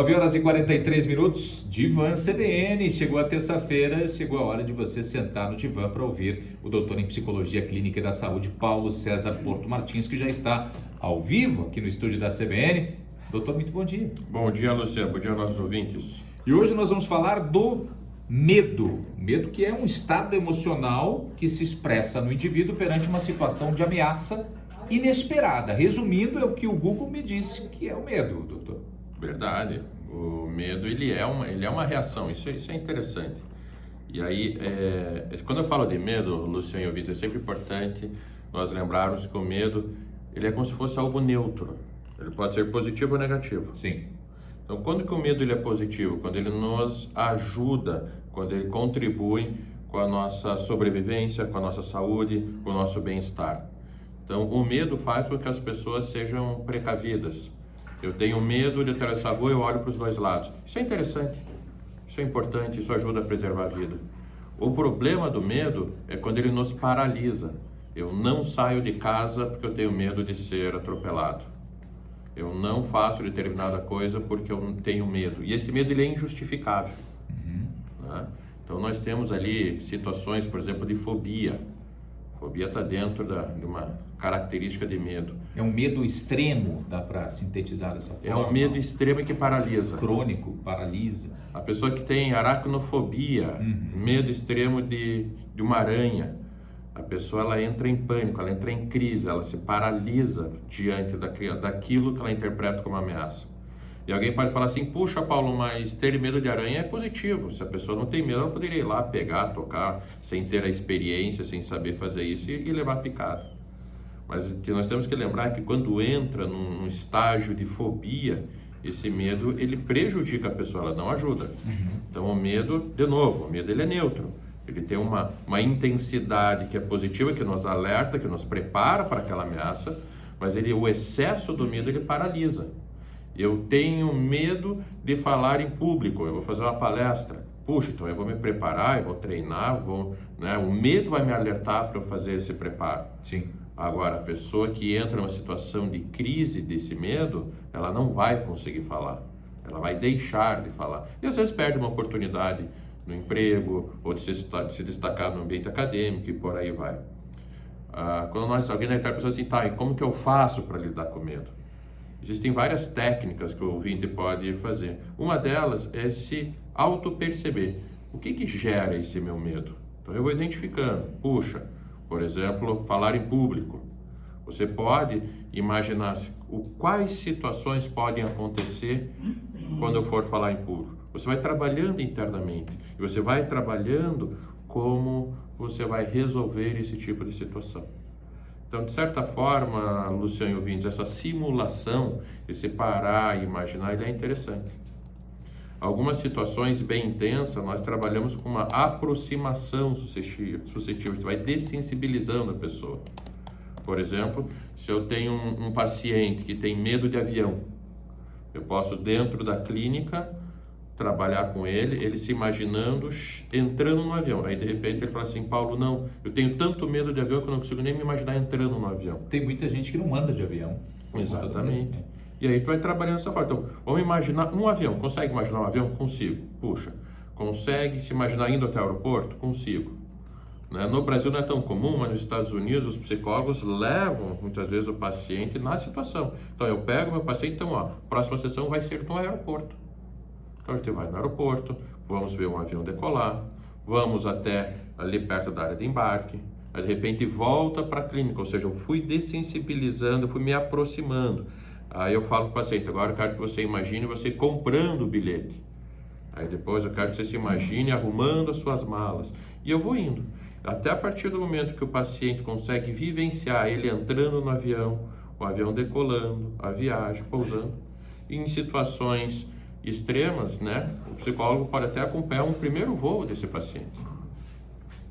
9h43, Divã CBN. Chegou a terça-feira, chegou a hora de você sentar no divã para ouvir o doutor em Psicologia Clínica e da Saúde, Paulo César Porto Martins, que já está ao vivo aqui no estúdio da CBN. Doutor, muito bom dia. Bom dia, Luciano. Bom dia aos nossos ouvintes. E hoje nós vamos falar do medo. Medo que é um estado emocional que se expressa no indivíduo perante uma situação de ameaça inesperada. Resumindo, é o que o Google me disse que é o medo, doutor. Verdade. O medo, ele é uma reação. Isso é interessante. E aí, quando eu falo de medo, Luciano e ouvintes, é sempre importante nós lembrarmos que o medo, ele é como se fosse algo neutro. Ele pode ser positivo ou negativo. Sim. Então, quando que o medo ele é positivo? Quando ele nos ajuda, quando ele contribui com a nossa sobrevivência, com a nossa saúde, com o nosso bem-estar. Então, o medo faz com que as pessoas sejam precavidas. Eu tenho medo de atravessar a rua, eu olho para os dois lados. Isso é interessante, isso é importante, isso ajuda a preservar a vida. O problema do medo é quando ele nos paralisa. Eu não saio de casa porque eu tenho medo de ser atropelado. Eu não faço determinada coisa porque eu tenho medo. E esse medo ele é injustificável. Né? Então nós temos ali situações, por exemplo, de fobia. Fobia está dentro de uma característica de medo. É um medo extremo, dá para sintetizar dessa forma? É um medo extremo que paralisa. Crônico, paralisa. A pessoa que tem aracnofobia, medo extremo de uma aranha, a pessoa ela entra em pânico, ela entra em crise, ela se paralisa diante daquilo que ela interpreta como ameaça. E alguém pode falar assim, puxa Paulo, mas ter medo de aranha é positivo. Se a pessoa não tem medo, ela poderia ir lá, pegar, tocar, sem ter a experiência, sem saber fazer isso e levar picada. Mas que nós temos que lembrar que quando entra num estágio de fobia, esse medo ele prejudica a pessoa, ela não ajuda. Então o medo, de novo, o medo ele é neutro. Ele tem uma intensidade que é positiva, que nos alerta, que nos prepara para aquela ameaça, mas o excesso do medo ele paralisa. Eu tenho medo de falar em público, eu vou fazer uma palestra. Puxa, então eu vou me preparar, eu vou treinar, o medo vai me alertar para eu fazer esse preparo. Sim. Agora, a pessoa que entra numa situação de crise desse medo, ela não vai conseguir falar, ela vai deixar de falar. E às vezes perde uma oportunidade no emprego, ou de se destacar no ambiente acadêmico e por aí vai. Quando alguém da internet pensa assim, tá, e como que eu faço para lidar com medo? Existem várias técnicas que o ouvinte pode fazer. Uma delas é se auto-perceber. O que gera esse meu medo? Então eu vou identificando. Puxa, por exemplo, falar em público. Você pode imaginar quais situações podem acontecer quando eu for falar em público. Você vai trabalhando internamente e você vai trabalhando como você vai resolver esse tipo de situação. Então, de certa forma, Luciano e ouvintes, essa simulação, esse parar e imaginar, ele é interessante. Algumas situações bem intensas, nós trabalhamos com uma aproximação suscetível, a gente vai dessensibilizando a pessoa. Por exemplo, se eu tenho um paciente que tem medo de avião, eu posso, dentro da clínica, trabalhar com ele se imaginando entrando no avião. Aí, de repente, ele fala assim, Paulo, não, eu tenho tanto medo de avião que eu não consigo nem me imaginar entrando no avião. Tem muita gente que não anda de avião. Exatamente. E aí tu vai trabalhando dessa forma. Então, vamos imaginar um avião. Consegue imaginar um avião? Consigo. Puxa, consegue se imaginar indo até o aeroporto? Consigo. Né? No Brasil não é tão comum, mas nos Estados Unidos os psicólogos levam muitas vezes o paciente na situação. Então eu pego meu paciente, então a próxima sessão vai ser no aeroporto. Então a gente vai no aeroporto, vamos ver um avião decolar, vamos até ali perto da área de embarque, aí de repente volta para a clínica, ou seja, eu fui dessensibilizando, eu fui me aproximando. Aí eu falo para o paciente, agora eu quero que você imagine você comprando o bilhete. Aí depois eu quero que você se imagine arrumando as suas malas. E eu vou indo. Até a partir do momento que o paciente consegue vivenciar ele entrando no avião, o avião decolando, a viagem, pousando. E em situações extremas, né, o psicólogo pode até acompanhar um primeiro voo desse paciente.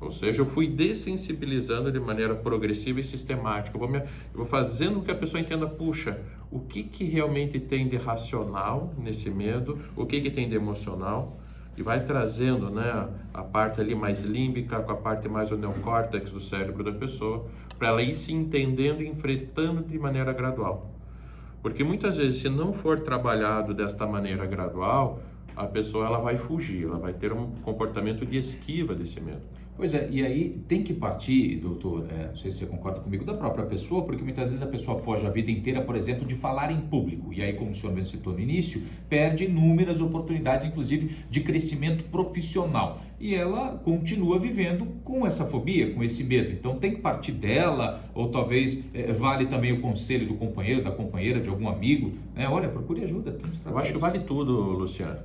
Ou seja, eu fui dessensibilizando de maneira progressiva e sistemática. Eu vou fazendo com que a pessoa entenda, puxa, o que realmente tem de racional nesse medo, o que tem de emocional, e vai trazendo, né, a parte ali mais límbica com a parte mais o neocórtex do cérebro da pessoa, para ela ir se entendendo e enfrentando de maneira gradual. Porque muitas vezes, se não for trabalhado desta maneira gradual, a pessoa ela vai fugir, ela vai ter um comportamento de esquiva desse medo. Pois é, e aí tem que partir, doutor, não sei se você concorda comigo, da própria pessoa, porque muitas vezes a pessoa foge a vida inteira, por exemplo, de falar em público. E aí, como o senhor mesmo citou no início, perde inúmeras oportunidades, inclusive de crescimento profissional. E ela continua vivendo com essa fobia, com esse medo. Então tem que partir dela, ou talvez vale também o conselho do companheiro, da companheira, de algum amigo, né? Olha, procure ajuda. Eu acho que vale tudo, Luciano.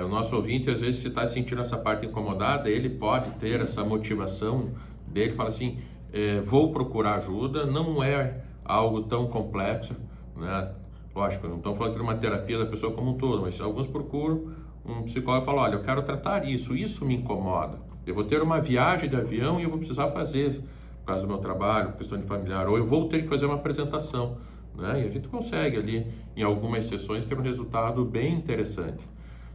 O nosso ouvinte, às vezes, se está sentindo essa parte incomodada, ele pode ter essa motivação dele, fala assim, vou procurar ajuda, não é algo tão complexo, né? Lógico, não estamos falando aqui de uma terapia da pessoa como um todo, mas alguns procuram um psicólogo e falam, olha, eu quero tratar isso me incomoda. Eu vou ter uma viagem de avião e eu vou precisar fazer, por causa do meu trabalho, questão de familiar, ou eu vou ter que fazer uma apresentação, né? E a gente consegue ali, em algumas sessões, ter um resultado bem interessante.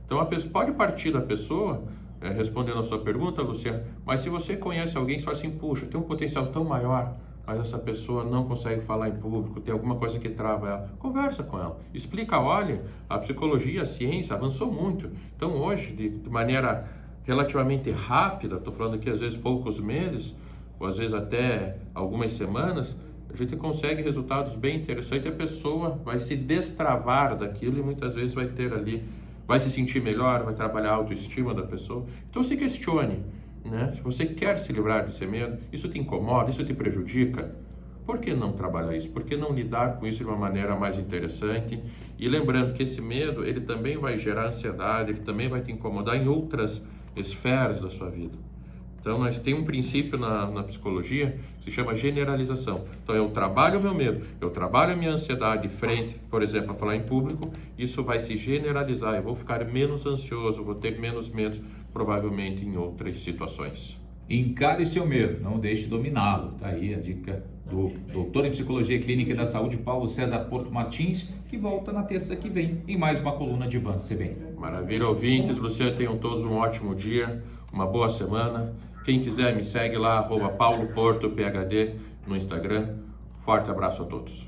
Então, a pessoa pode partir da pessoa, respondendo a sua pergunta, Luciano, mas se você conhece alguém que fala assim, puxa, tem um potencial tão maior, mas essa pessoa não consegue falar em público, tem alguma coisa que trava ela, conversa com ela, explica, olha, a psicologia, a ciência avançou muito, então hoje, de maneira relativamente rápida, estou falando aqui às vezes poucos meses, ou às vezes até algumas semanas, a gente consegue resultados bem interessantes e a pessoa vai se destravar daquilo e muitas vezes vai ter ali, vai se sentir melhor, vai trabalhar a autoestima da pessoa. Então se questione, né? Se você quer se livrar desse medo, isso te incomoda, isso te prejudica, por que não trabalhar isso? Por que não lidar com isso de uma maneira mais interessante? E lembrando que esse medo, ele também vai gerar ansiedade, ele também vai te incomodar em outras esferas da sua vida. Então, nós temos um princípio na psicologia que se chama generalização. Então, eu trabalho o meu medo, eu trabalho a minha ansiedade frente, por exemplo, a falar em público, isso vai se generalizar, eu vou ficar menos ansioso, vou ter menos medo, provavelmente, em outras situações. Encare seu medo, não deixe dominá-lo. Tá aí a dica do doutor em Psicologia Clínica e da Saúde, Paulo César Porto Martins, que volta na terça que vem em mais uma coluna de Van CBN. Maravilha, ouvintes. Luciano, tenham todos um ótimo dia, uma boa semana. Quem quiser me segue lá, @PauloPortoPhD no Instagram. Forte abraço a todos.